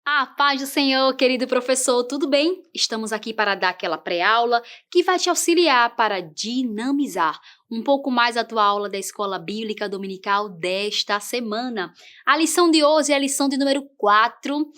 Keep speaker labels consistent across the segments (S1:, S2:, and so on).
S1: A paz do Senhor, querido professor, tudo bem? Estamos aqui para dar aquela pré-aula que vai te auxiliar para dinamizar um pouco mais a tua aula da Escola Bíblica Dominical desta semana. A lição de hoje é a lição de número 4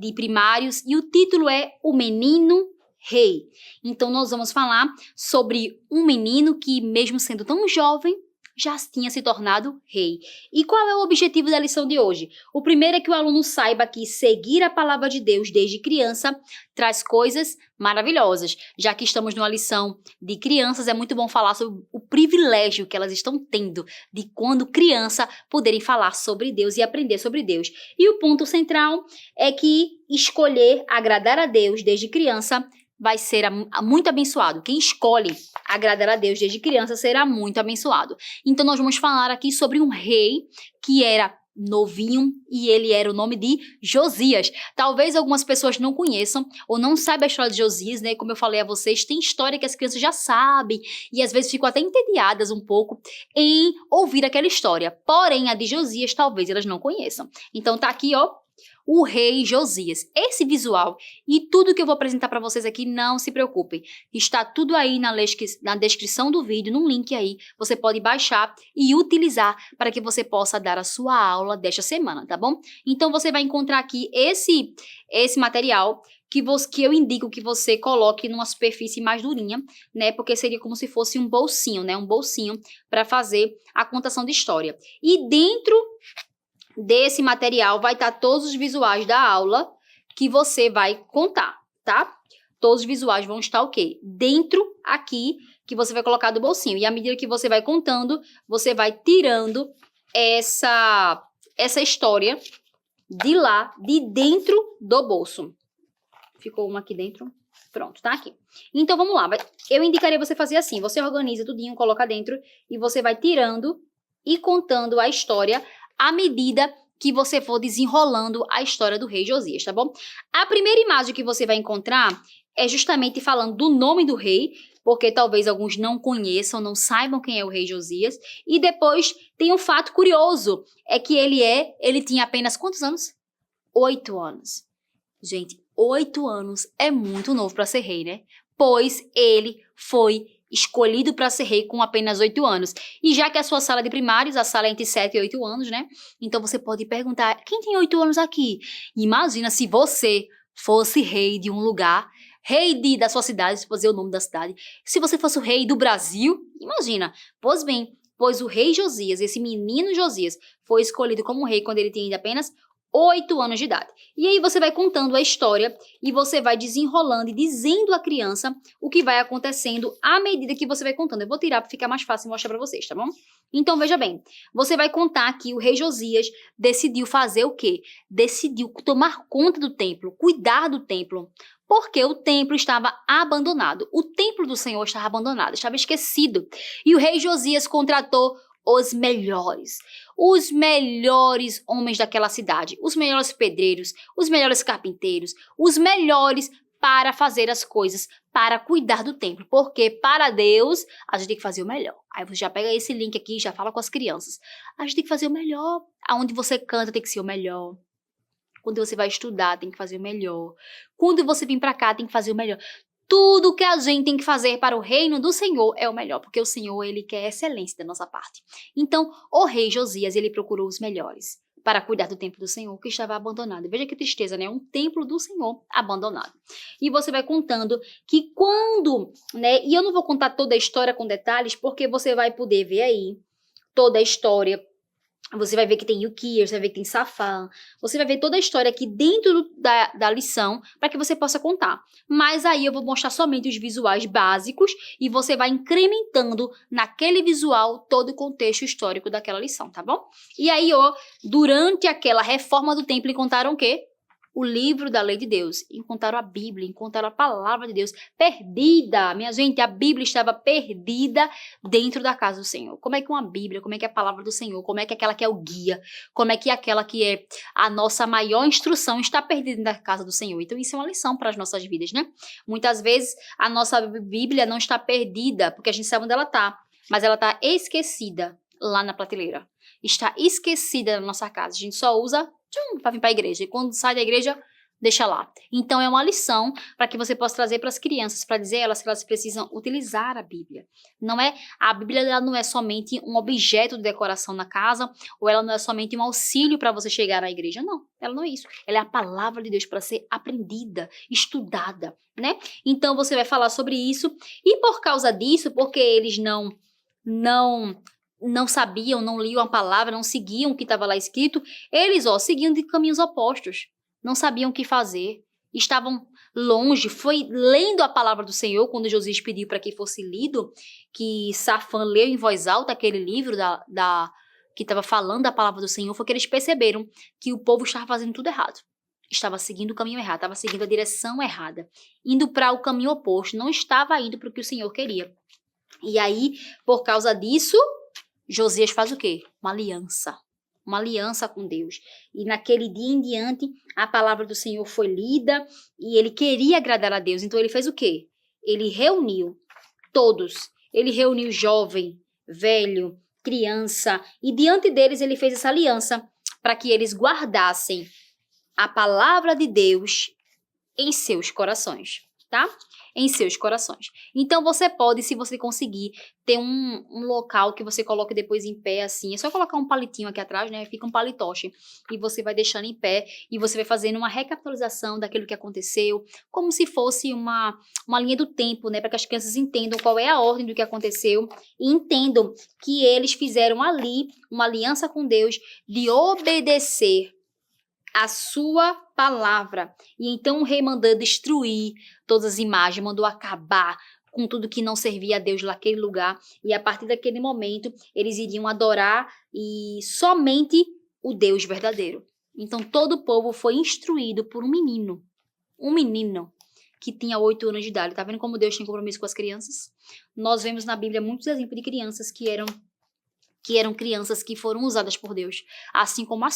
S1: de primários e o título é O Menino Rei. Então nós vamos falar sobre um menino que, mesmo sendo tão jovem, já tinha se tornado rei. E qual é o objetivo da lição de hoje? O primeiro é que o aluno saiba que seguir a palavra de Deus desde criança traz coisas maravilhosas. Já que estamos numa lição de crianças, é muito bom falar sobre o privilégio que elas estão tendo de, quando criança, poderem falar sobre Deus e aprender sobre Deus. E o ponto central é que escolher agradar a Deus desde criança vai ser muito abençoado. Quem escolhe agradar a Deus desde criança será muito abençoado. Então nós vamos falar aqui sobre um rei que era novinho e ele era o nome de Josias. Talvez algumas pessoas não conheçam ou não saibam a história de Josias, né? Como eu falei a vocês, tem história que as crianças já sabem e às vezes ficam até entediadas um pouco em ouvir aquela história. Porém, a de Josias talvez elas não conheçam. Então tá aqui, ó, o rei Josias. Esse visual e tudo que eu vou apresentar para vocês aqui, não se preocupem. Está tudo aí na descrição do vídeo, num link aí. Você pode baixar e utilizar para que você possa dar a sua aula desta semana, tá bom? Então você vai encontrar aqui esse material que eu indico que você coloque numa superfície mais durinha, né? Porque seria como se fosse um bolsinho, né? Um bolsinho para fazer a contação de história. E dentro desse material vai estar todos os visuais da aula que você vai contar, tá? Todos os visuais vão estar o quê? Dentro aqui que você vai colocar do bolsinho. E à medida que você vai contando, você vai tirando essa história de dentro do bolso. Ficou uma aqui dentro. Pronto, tá aqui. Então vamos lá. Eu indicaria você fazer assim. Você organiza tudinho, coloca dentro e você vai tirando e contando a história à medida que você for desenrolando a história do rei Josias, tá bom? A primeira imagem que você vai encontrar é justamente falando do nome do rei, porque talvez alguns não conheçam, não saibam quem é o rei Josias. E depois tem um fato curioso, é que ele tinha apenas quantos anos? 8 anos. Gente, 8 anos é muito novo para ser rei, né? Pois ele foi escolhido para ser rei com apenas 8 anos. E já que a sua sala de primários, a sala é entre 7 e 8 anos, né? Então você pode perguntar, quem tem 8 anos aqui? Imagina se você fosse rei de um lugar, rei da sua cidade, se fazer o nome da cidade. Se você fosse o rei do Brasil, imagina. Pois bem, pois o rei Josias, esse menino Josias, foi escolhido como rei quando ele tinha ainda apenas 8 anos de idade. E aí você vai contando a história e você vai desenrolando e dizendo à criança o que vai acontecendo à medida que você vai contando. Eu vou tirar para ficar mais fácil mostrar para vocês, tá bom? Então veja bem, você vai contar que o rei Josias decidiu fazer o quê? Decidiu tomar conta do templo, cuidar do templo, porque o templo estava abandonado. O templo do Senhor estava abandonado, estava esquecido. E o rei Josias contratou os melhores homens daquela cidade, os melhores pedreiros, os melhores carpinteiros, os melhores para fazer as coisas, para cuidar do templo, porque para Deus a gente tem que fazer o melhor. Aí você já pega esse link aqui e já fala com as crianças. A gente tem que fazer o melhor, aonde você canta tem que ser o melhor. Quando você vai estudar tem que fazer o melhor. Quando você vir para cá tem que fazer o melhor. Tudo que a gente tem que fazer para o reino do Senhor é o melhor, porque o Senhor, ele quer excelência da nossa parte. Então, o rei Josias, ele procurou os melhores para cuidar do templo do Senhor, que estava abandonado. Veja que tristeza, né? Um templo do Senhor abandonado. E você vai contando que quando, né? E eu não vou contar toda a história com detalhes, porque você vai poder ver aí toda a história. Você vai ver que tem Ilquias, você vai ver que tem Safã, você vai ver toda a história aqui dentro da lição para que você possa contar. Mas aí eu vou mostrar somente os visuais básicos e você vai incrementando naquele visual todo o contexto histórico daquela lição, tá bom? E aí, ó, durante aquela reforma do templo encontraram o quê? O livro da lei de Deus, encontraram a Bíblia, encontraram a palavra de Deus perdida. Minha gente, a Bíblia estava perdida dentro da casa do Senhor. Como é que uma Bíblia, como é que é a palavra do Senhor, como é que aquela que é o guia, como é que aquela que é a nossa maior instrução está perdida na casa do Senhor? Então isso é uma lição para as nossas vidas, né? Muitas vezes a nossa Bíblia não está perdida, porque a gente sabe onde ela está, mas ela está esquecida lá na prateleira. Está esquecida na nossa casa. A gente só usa para vir para a igreja. E quando sai da igreja, Deixa lá. Então, é uma lição para que você possa trazer para as crianças, para dizer a elas que elas precisam utilizar a Bíblia. A Bíblia ela não é somente um objeto de decoração na casa, ou ela não é somente um auxílio para você chegar à igreja. Não, ela não é isso. Ela é a palavra de Deus para ser aprendida, estudada, né? Então, você vai falar sobre isso. E por causa disso, porque eles não sabiam, não liam a palavra, não seguiam o que estava lá escrito, eles, seguiam de caminhos opostos. Não sabiam o que fazer, estavam longe, foi lendo a palavra do Senhor, quando Josias pediu para que fosse lido, que Safã leu em voz alta aquele livro que estava falando a palavra do Senhor, foi que eles perceberam que o povo estava fazendo tudo errado. Estava seguindo o caminho errado, estava seguindo a direção errada, indo para o caminho oposto, não estava indo para o que o Senhor queria. E aí, por causa disso, Josias faz o quê? Uma aliança com Deus. E naquele dia em diante, a palavra do Senhor foi lida e ele queria agradar a Deus. Então ele fez o quê? Ele reuniu todos. Ele reuniu jovem, velho, criança. E diante deles ele fez essa aliança para que eles guardassem a palavra de Deus em seus corações, tá? Em seus corações. Então você pode, se você conseguir, ter um local que você coloque depois em pé, assim. É só colocar um palitinho aqui atrás, né? Fica um palitoche. E você vai deixando em pé e você vai fazendo uma recapitulação daquilo que aconteceu, como se fosse uma linha do tempo, né? Para que as crianças entendam qual é a ordem do que aconteceu e entendam que eles fizeram ali uma aliança com Deus de obedecer a sua palavra. E então o rei mandou destruir todas as imagens, mandou acabar com tudo que não servia a Deus naquele lugar. E a partir daquele momento, eles iriam adorar e somente o Deus verdadeiro. Então todo o povo foi instruído por um menino que tinha 8 anos de idade. Tá vendo como Deus tem compromisso com as crianças? Nós vemos na Bíblia muitos exemplos de crianças que eram crianças que foram usadas por Deus, assim como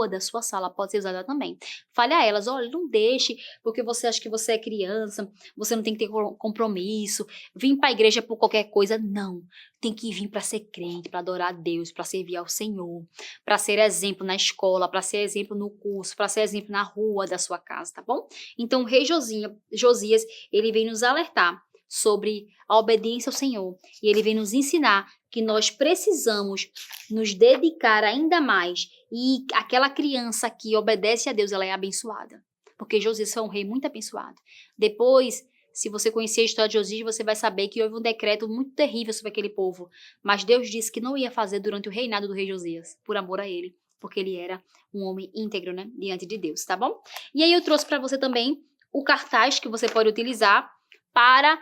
S1: da sua sala, pode ser usada também. Fale a elas, olha, não deixe, porque você acha que você é criança, você não tem que ter compromisso, vir para a igreja por qualquer coisa, não. Tem que vir para ser crente, para adorar a Deus, para servir ao Senhor, para ser exemplo na escola, para ser exemplo no curso, para ser exemplo na rua da sua casa, tá bom? Então, o rei Josias, ele vem nos alertar sobre a obediência ao Senhor, e ele vem nos ensinar que nós precisamos nos dedicar ainda mais, e aquela criança que obedece a Deus, ela é abençoada, porque Josias foi um rei muito abençoado. Depois, se você conhecer a história de Josias, você vai saber que houve um decreto muito terrível sobre aquele povo, mas Deus disse que não ia fazer durante o reinado do rei Josias, por amor a ele, porque ele era um homem íntegro, né, diante de Deus, tá bom? E aí eu trouxe para você também o cartaz que você pode utilizar para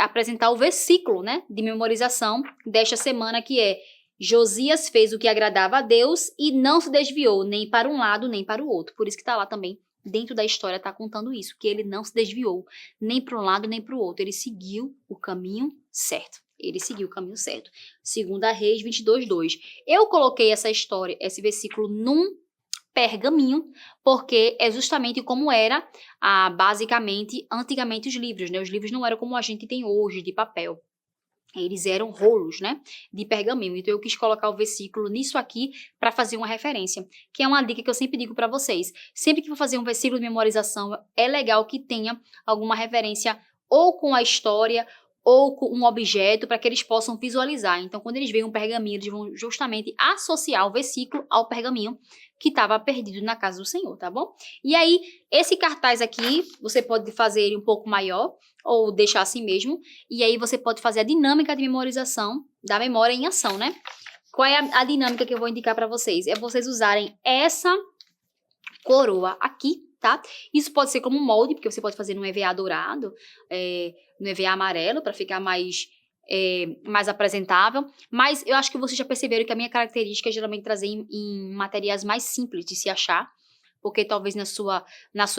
S1: apresentar o versículo, né, de memorização desta semana, que é: Josias fez o que agradava a Deus e não se desviou nem para um lado nem para o outro. Por isso que está lá também, dentro da história, está contando isso, que ele não se desviou nem para um lado nem para o outro. Ele seguiu o caminho certo. Ele seguiu o caminho certo. 2 Reis 22:2. Eu coloquei essa história, esse versículo num pergaminho, porque é justamente como era, basicamente, antigamente os livros, né? Os livros não eram como a gente tem hoje, de papel. Eles eram rolos, né, de pergaminho. Então eu quis colocar o versículo nisso aqui para fazer uma referência, que é uma dica que eu sempre digo para vocês. Sempre que for fazer um versículo de memorização, é legal que tenha alguma referência ou com a história ou com um objeto, para que eles possam visualizar. Então, quando eles veem um pergaminho, eles vão justamente associar o versículo ao pergaminho que estava perdido na casa do Senhor, tá bom? E aí, esse cartaz aqui, você pode fazer ele um pouco maior, ou deixar assim mesmo, e aí você pode fazer a dinâmica de memorização da memória em ação, né? Qual é a dinâmica que eu vou indicar para vocês? É vocês usarem essa coroa aqui, tá? Isso pode ser como um molde, porque você pode fazer no EVA dourado, no EVA amarelo, para ficar mais apresentável, mas eu acho que vocês já perceberam que a minha característica é geralmente trazer em materiais mais simples de se achar, porque talvez na sua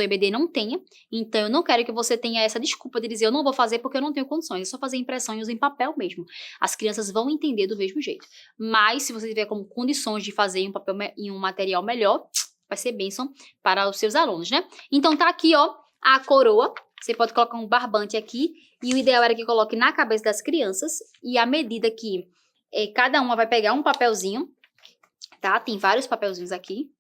S1: EBD não tenha, então eu não quero que você tenha essa desculpa de dizer eu não vou fazer porque eu não tenho condições, é só fazer impressão e usar em papel mesmo. As crianças vão entender do mesmo jeito, mas se você tiver como condições de fazer em um material melhor, vai ser bênção para os seus alunos, né? Então tá aqui, ó, a coroa. Você pode colocar um barbante aqui, e o ideal era que coloque na cabeça das crianças, e à medida que cada uma vai pegar um papelzinho, tá? Tem vários papelzinhos aqui,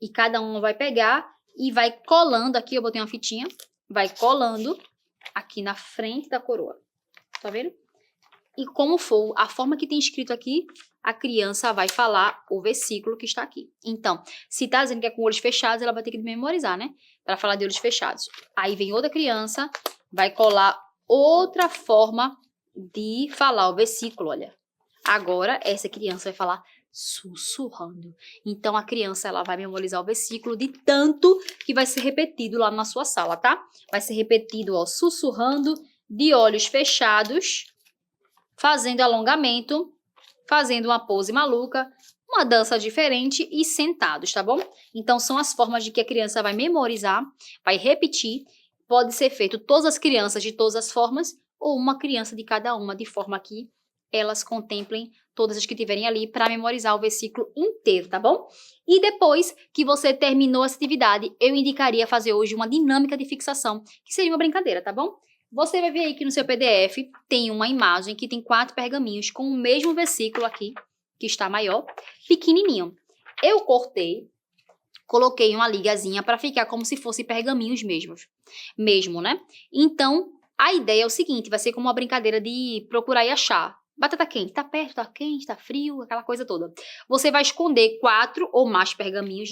S1: e cada uma vai pegar e vai colando aqui, eu botei uma fitinha, vai colando aqui na frente da coroa. Tá vendo? E como for, a forma que tem escrito aqui, a criança vai falar o versículo que está aqui. Então, se tá dizendo que é com olhos fechados, ela vai ter que memorizar, né? Para falar de olhos fechados. Aí vem outra criança, vai colar outra forma de falar o versículo, olha. Agora, essa criança vai falar sussurrando. Então, a criança, ela vai memorizar o versículo de tanto que vai ser repetido lá na sua sala, tá? Vai ser repetido, ó, sussurrando, de olhos fechados, fazendo alongamento, fazendo uma pose maluca, uma dança diferente e sentados, tá bom? Então, são as formas de que a criança vai memorizar, vai repetir. Pode ser feito todas as crianças de todas as formas ou uma criança de cada uma, de forma que elas contemplem todas as que tiverem ali para memorizar o versículo inteiro, tá bom? E depois que você terminou essa atividade, eu indicaria fazer hoje uma dinâmica de fixação, que seria uma brincadeira, tá bom? Você vai ver aí que no seu PDF tem uma imagem que tem 4 pergaminhos com o mesmo versículo aqui, que está maior, pequenininho. Eu cortei, coloquei uma ligazinha para ficar como se fossem pergaminhos mesmo, né? Então, a ideia é o seguinte, vai ser como uma brincadeira de procurar e achar. Batata quente, tá perto, tá quente, tá frio, aquela coisa toda. Você vai esconder 4 ou mais pergaminhos.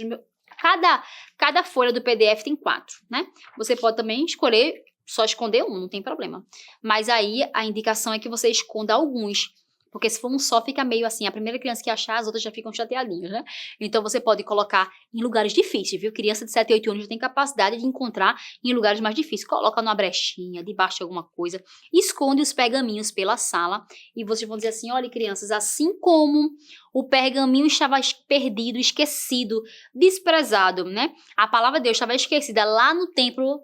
S1: Cada folha do PDF tem 4, né? Você pode também escolher só esconder um, não tem problema. Mas aí a indicação é que você esconda alguns. Porque se for um só, fica meio assim, a primeira criança que achar, as outras já ficam chateadinhas, né? Então você pode colocar em lugares difíceis, viu? Criança de 7 e 8 anos já tem capacidade de encontrar em lugares mais difíceis. Coloca numa brechinha, debaixo de alguma coisa, esconde os pergaminhos pela sala e vocês vão dizer assim, olha crianças, assim como o pergaminho estava perdido, esquecido, desprezado, né? A palavra de Deus estava esquecida lá no templo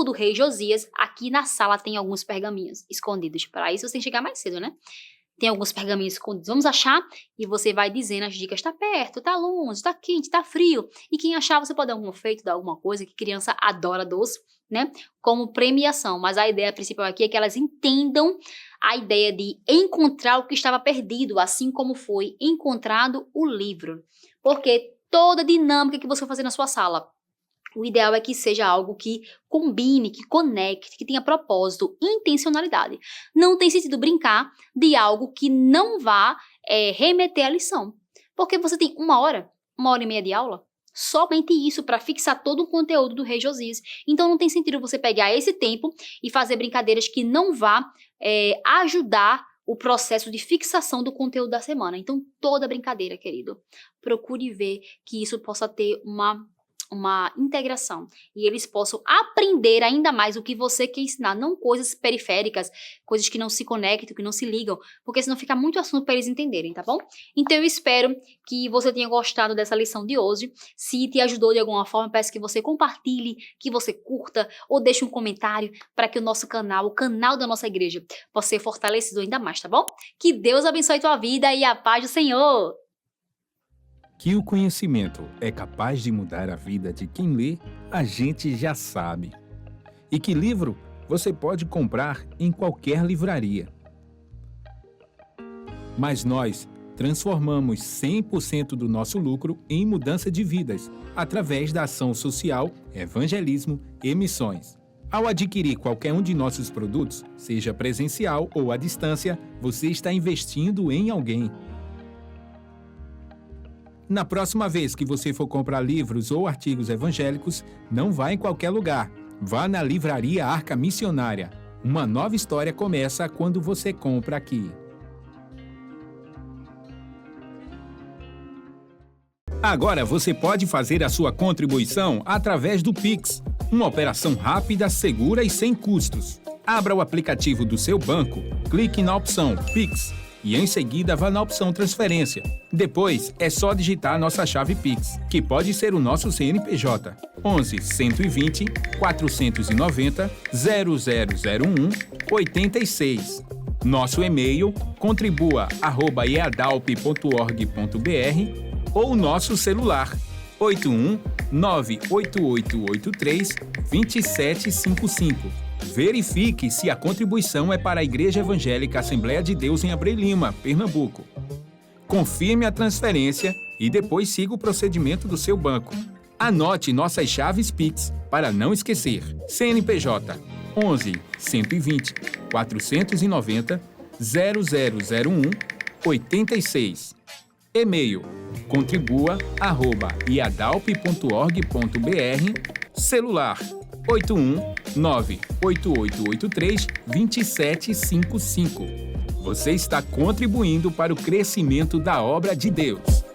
S1: do rei Josias, aqui na sala tem alguns pergaminhos escondidos. Para isso você tem que chegar mais cedo, né? Tem alguns pergaminhos escondidos. Vamos achar e você vai dizendo as dicas. Tá perto, tá longe, tá quente, tá frio. E quem achar, você pode dar algum feito, dar alguma coisa, que criança adora doce, né? Como premiação. Mas a ideia principal aqui é que elas entendam a ideia de encontrar o que estava perdido, assim como foi encontrado o livro. Porque toda dinâmica que você for fazer na sua sala, o ideal é que seja algo que combine, que conecte, que tenha propósito, intencionalidade. Não tem sentido brincar de algo que não vá remeter à lição. Porque você tem 1 hora e meia de aula, somente isso para fixar todo o conteúdo do rei Josias. Então não tem sentido você pegar esse tempo e fazer brincadeiras que não vá ajudar o processo de fixação do conteúdo da semana. Então toda brincadeira, querido, procure ver que isso possa ter uma integração e eles possam aprender ainda mais o que você quer ensinar, não coisas periféricas, coisas que não se conectam, que não se ligam, porque senão fica muito assunto para eles entenderem, tá bom? Então eu espero que você tenha gostado dessa lição de hoje. Se te ajudou de alguma forma, peço que você compartilhe, que você curta ou deixe um comentário para que o nosso canal, o canal da nossa igreja, possa ser fortalecido ainda mais, tá bom? Que Deus abençoe tua vida e a paz do Senhor!
S2: Que o conhecimento é capaz de mudar a vida de quem lê, a gente já sabe. E que livro você pode comprar em qualquer livraria. Mas nós transformamos 100% do nosso lucro em mudança de vidas, através da ação social, evangelismo e missões. Ao adquirir qualquer um de nossos produtos, seja presencial ou à distância, você está investindo em alguém. Na próxima vez que você for comprar livros ou artigos evangélicos, não vá em qualquer lugar. Vá na Livraria Arca Missionária. Uma nova história começa quando você compra aqui. Agora você pode fazer a sua contribuição através do Pix. Uma operação rápida, segura e sem custos. Abra o aplicativo do seu banco, clique na opção Pix. E em seguida vá na opção Transferência. Depois é só digitar nossa chave Pix, que pode ser o nosso CNPJ 11 120 490 0001 86. Nosso e-mail contribua@eadalp.org.br ou nosso celular 81 98883 2755. Verifique se a contribuição é para a Igreja Evangélica Assembleia de Deus em Abreu Lima, Pernambuco. Confirme a transferência e depois siga o procedimento do seu banco. Anote nossas chaves Pix para não esquecer. CNPJ 11 120 490 0001 86. E-mail contribua@iadalp.org.br. Celular 81 98883 2755. Você está contribuindo para o crescimento da obra de Deus.